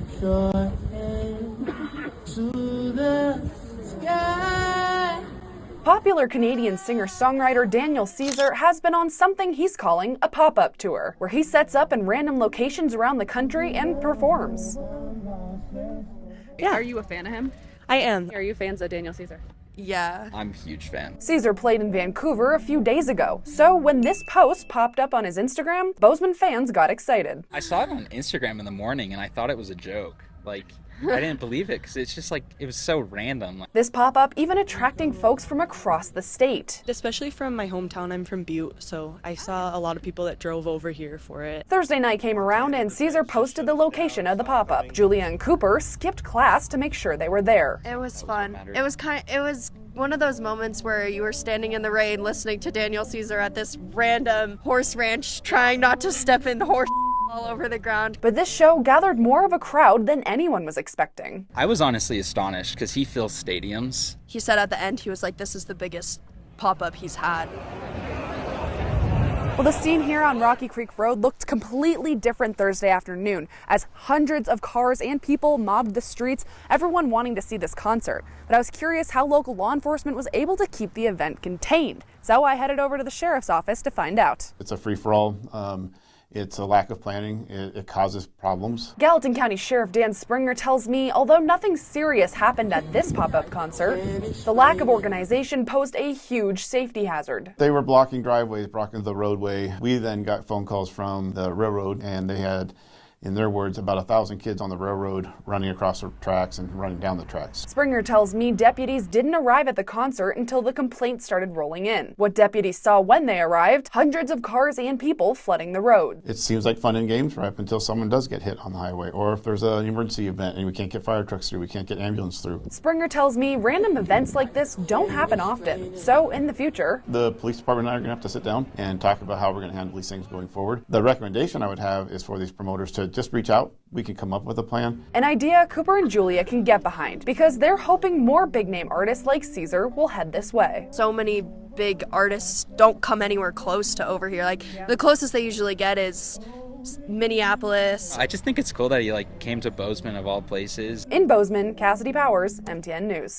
Lift your head to the sky. Popular Canadian singer-songwriter Daniel Caesar has been on something he's calling a pop-up tour, where he sets up in random locations around the country and performs. Yeah. Are you a fan of him? I am. Are you fans of Daniel Caesar? Yeah. I'm a huge fan. Caesar played in Vancouver a few days ago, so when this post popped up on his Instagram, Bozeman fans got excited. I saw it on Instagram in the morning and I thought it was a joke. I didn't believe it because it's just it was so random. This pop-up even attracting folks from across the state. Especially from my hometown. I'm from Butte, so I saw a lot of people that drove over here for it. Thursday night came around and Caesar posted the location of the pop-up. Julia and Cooper skipped class to make sure they were there. It was fun. It was one of those moments where you were standing in the rain listening to Daniel Caesar at this random horse ranch, trying not to step in the horse all over the ground. But this show gathered more of a crowd than anyone was expecting. I was honestly astonished because he fills stadiums. He said at the end, he was like, this is the biggest pop-up he's had. Well, the scene here on Rocky Creek Road looked completely different Thursday afternoon as hundreds of cars and people mobbed the streets, everyone wanting to see this concert. But I was curious how local law enforcement was able to keep the event contained. So I headed over to the sheriff's office to find out. It's a free-for-all. It's a lack of planning. It causes problems. Gallatin County Sheriff Dan Springer tells me, although nothing serious happened at this pop-up concert, the lack of organization posed a huge safety hazard. They were blocking driveways, blocking the roadway. We then got phone calls from the railroad, and they had, in their words, about 1,000 kids on the railroad running across the tracks and running down the tracks. Springer tells me deputies didn't arrive at the concert until the complaints started rolling in. What deputies saw when they arrived, hundreds of cars and people flooding the road. It seems like fun and games right up until someone does get hit on the highway, or if there's an emergency event and we can't get fire trucks through, we can't get ambulance through. Springer tells me random events like this don't happen often. So in the future, the police department and I are going to have to sit down and talk about how we're going to handle these things going forward. The recommendation I would have is for these promoters to just reach out. We can come up with a plan. An idea Cooper and Julia can get behind because they're hoping more big-name artists like Caesar will head this way. So many big artists don't come anywhere close to over here. The closest they usually get is Minneapolis. I just think it's cool that he came to Bozeman of all places. In Bozeman, Cassidy Powers, MTN News.